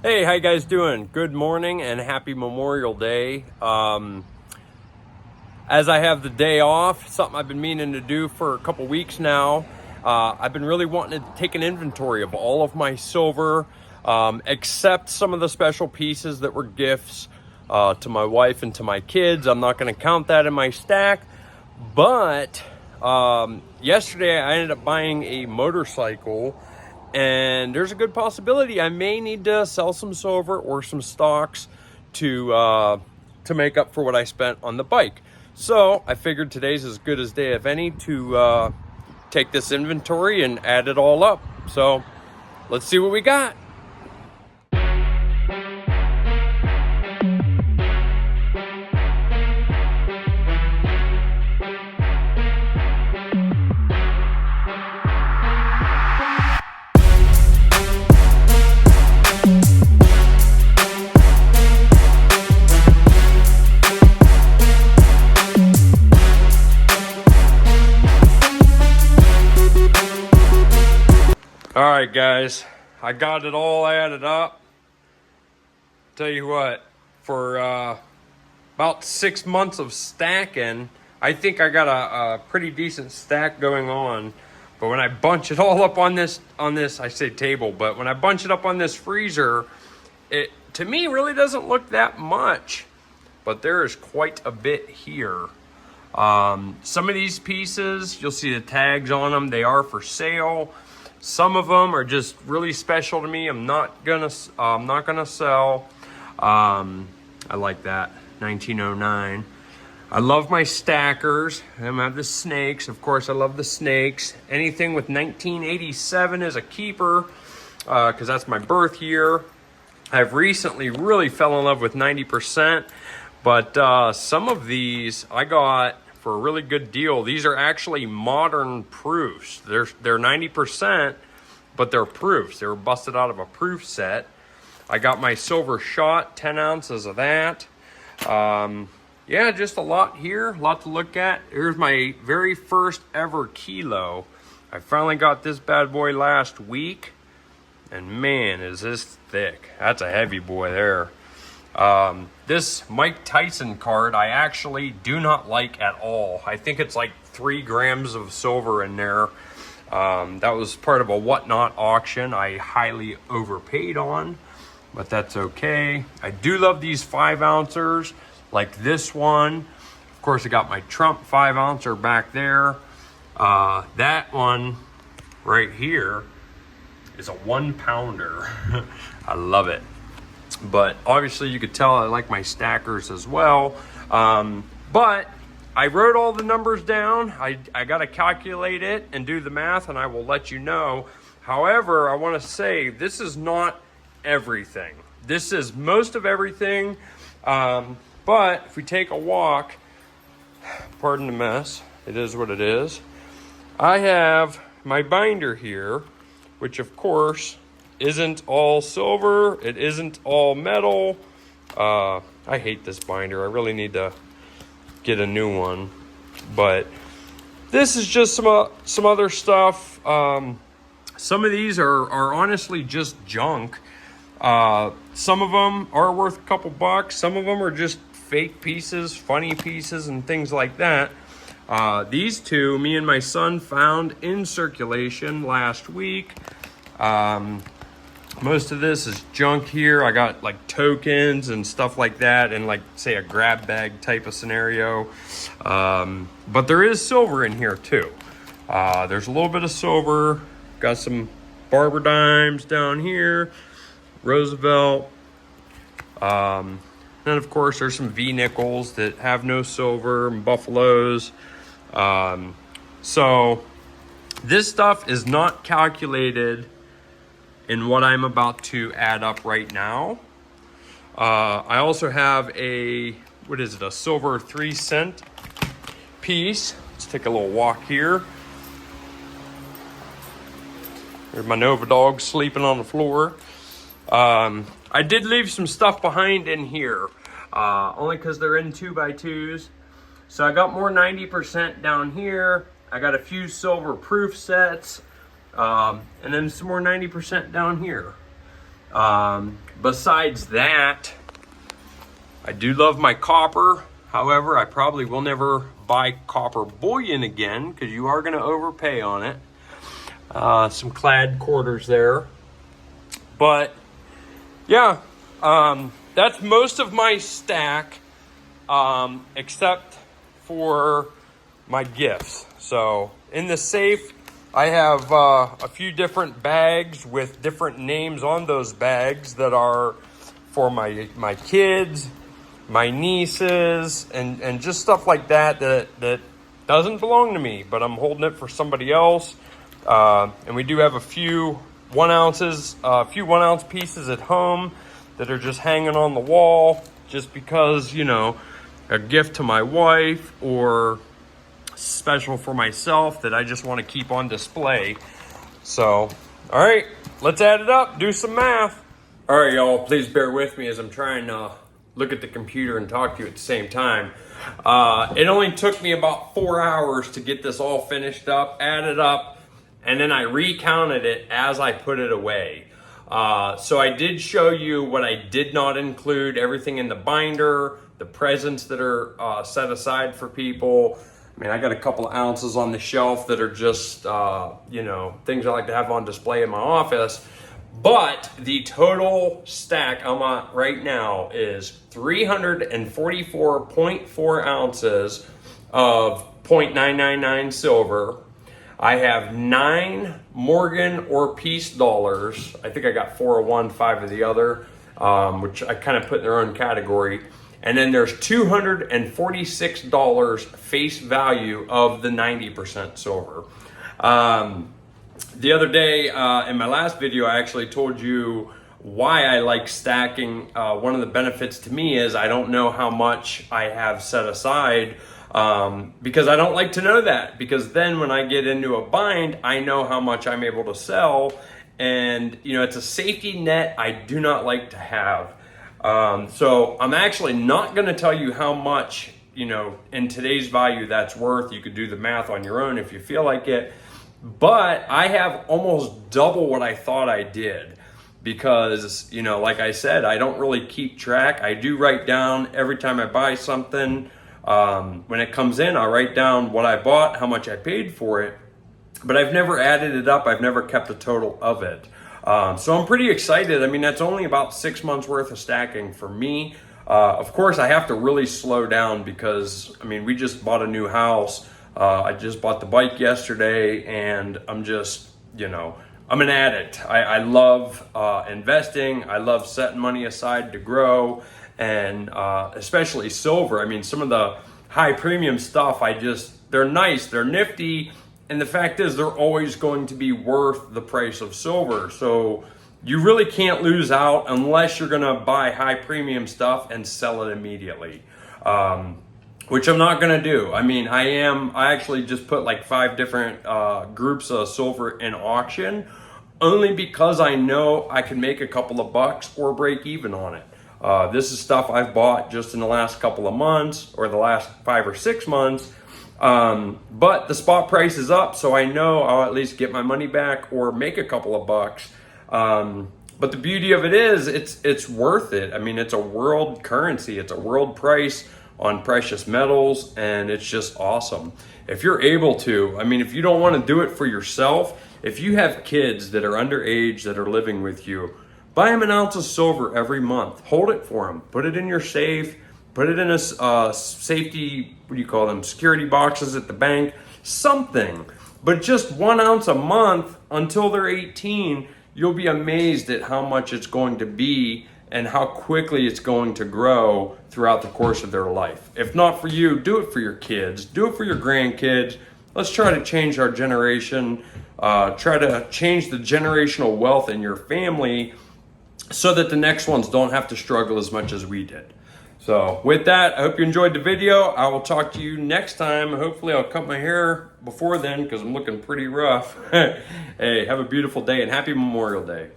Hey, how you guys doing? Good morning and happy Memorial Day. As I have the day off, something I've been meaning to do for a couple weeks now. I've been really wanting to take an inventory of all of my silver, except some of the special pieces that were gifts to my wife and to my kids. I'm not going to count that in my stack, but yesterday I ended up buying a motorcycle, and there's a good possibility I may need to sell some silver or some stocks to make up for what I spent on the bike. So I figured today's as good as day of any to take this inventory and add it all up. So let's see what we got. All right, guys, I got it all added up. Tell you what, for about 6 months of stacking, I think I got a pretty decent stack going on. But when I bunch it all up on this, I say table, but when I bunch it up on this freezer, it to me really doesn't look that much. But there is quite a bit here. Some of these pieces, you'll see the tags on them. They are for sale. Some of them are just really special to me. I'm not gonna sell. I like that 1909. I love my stackers. I have the snakes. Of course, I love the snakes. Anything with 1987 is a keeper because that's my birth year. I've recently really fell in love with 90%, but some of these I got for a really good deal. These are actually modern proofs. They're 90%, but they're proofs. They were busted out of a proof set. I got my silver shot, 10 ounces of that. Yeah, just a lot here, a lot to look at. Here's my very first ever kilo. I finally got this bad boy last week, and man, is this thick. That's a heavy boy there. This Mike Tyson card I actually do not like at all. I think it's like 3 grams of silver in there. That was part of a whatnot auction I highly overpaid on, but that's okay. I do love these 5 ouncers like this one. Of course, I got my Trump 5 ouncer back there. That one right here is a 1 pounder. I love it. But obviously you could tell I like my stackers as well. But I wrote all the numbers down. I got to calculate it and do the math, and I will let you know. However, I want to say this is not everything. This is most of everything. But if we take a walk, pardon the mess, it is what it is. I have my binder here, which of course isn't all silver. It isn't all metal. I hate this binder. I really need to get a new one. But this is just some other stuff. Some of these are honestly just junk. Some of them are worth a couple bucks. Some of them are just fake pieces, funny pieces, and things like that. These two, me and my son found in circulation last week. Most of this is junk here. I got like tokens and stuff like that, and like say a grab bag type of scenario. But there is silver in here too. There's a little bit of silver. Got some Barber dimes down here, Roosevelt. And of course there's some V nickels that have no silver, and Buffaloes. So this stuff is not calculated in what I'm about to add up right now. I also have a silver 3-cent piece. Let's take a little walk here. There's my Nova dog sleeping on the floor. I did leave some stuff behind in here, only because they're in 2x2s. So I got more 90% down here. I got a few silver proof sets, and then some more 90% down here. Besides that, I do love my copper. However, I probably will never buy copper bullion again because you are going to overpay on it. Some clad quarters there. But yeah, that's most of my stack, except for my gifts. So in the safe, I have a few different bags with different names on those bags that are for my kids, my nieces, and just stuff like that doesn't belong to me, but I'm holding it for somebody else. And we do have a few 1 ounces, a few 1 ounce pieces at home that are just hanging on the wall just because, you know, a gift to my wife or special for myself that I just want to keep on display. So, all right, let's add it up, do some math. All right, y'all, please bear with me as I'm trying to look at the computer and talk to you at the same time. It only took me about 4 hours to get this all finished up, added up, and then I recounted it as I put it away. So I did show you what I did not include, everything in the binder, the presents that are set aside for people. I mean, I got a couple of ounces on the shelf that are just, you know, things I like to have on display in my office. But the total stack I'm at right now is 344.4 ounces of 0.999 silver. I have 9 Morgan or Peace dollars. I think I got 4 of one, 5 of the other, which I kind of put in their own category. And then there's $246 face value of the 90% silver. The other day, in my last video, I actually told you why I like stacking. One of the benefits to me is I don't know how much I have set aside, because I don't like to know that, because then when I get into a bind, I know how much I'm able to sell. And, you know, it's a safety net I do not like to have. So I'm actually not going to tell you how much, you know, in today's value that's worth. You could do the math on your own if you feel like it. But I have almost double what I thought I did because, you know, like I said, I don't really keep track. I do write down every time I buy something. When it comes in, I'll write down what I bought, how much I paid for it. But I've never added it up. I've never kept a total of it. So I'm pretty excited. I mean, that's only about 6 months worth of stacking for me. Of course, I have to really slow down because, I mean, we just bought a new house. I just bought the bike yesterday, and I'm just, you know, I'm an addict. I love investing. I love setting money aside to grow, and especially silver. I mean, some of the high premium stuff, they're nice, they're nifty. And the fact is, they're always going to be worth the price of silver. So you really can't lose out unless you're going to buy high premium stuff and sell it immediately, which I'm not going to do. I mean, I actually just put like 5 different groups of silver in auction only because I know I can make a couple of bucks or break even on it. This is stuff I've bought just in the last couple of months or the last 5 or 6 months. But the spot price is up, so I know I'll at least get my money back or make a couple of bucks. But the beauty of it is it's worth it. I mean, it's a world currency. It's a world price on precious metals, and it's just awesome. If you're able to, I mean, if you don't want to do it for yourself, if you have kids that are underage that are living with you, buy them an ounce of silver every month. Hold it for them. Put it in your safe. Put it in a safety, what do you call them, security boxes at the bank, something. But just 1 ounce a month until they're 18, you'll be amazed at how much it's going to be and how quickly it's going to grow throughout the course of their life. If not for you, do it for your kids, do it for your grandkids. Let's try to change our generation, try to change the generational wealth in your family so that the next ones don't have to struggle as much as we did. So with that, I hope you enjoyed the video. I will talk to you next time. Hopefully I'll cut my hair before then because I'm looking pretty rough. Hey, have a beautiful day and happy Memorial Day.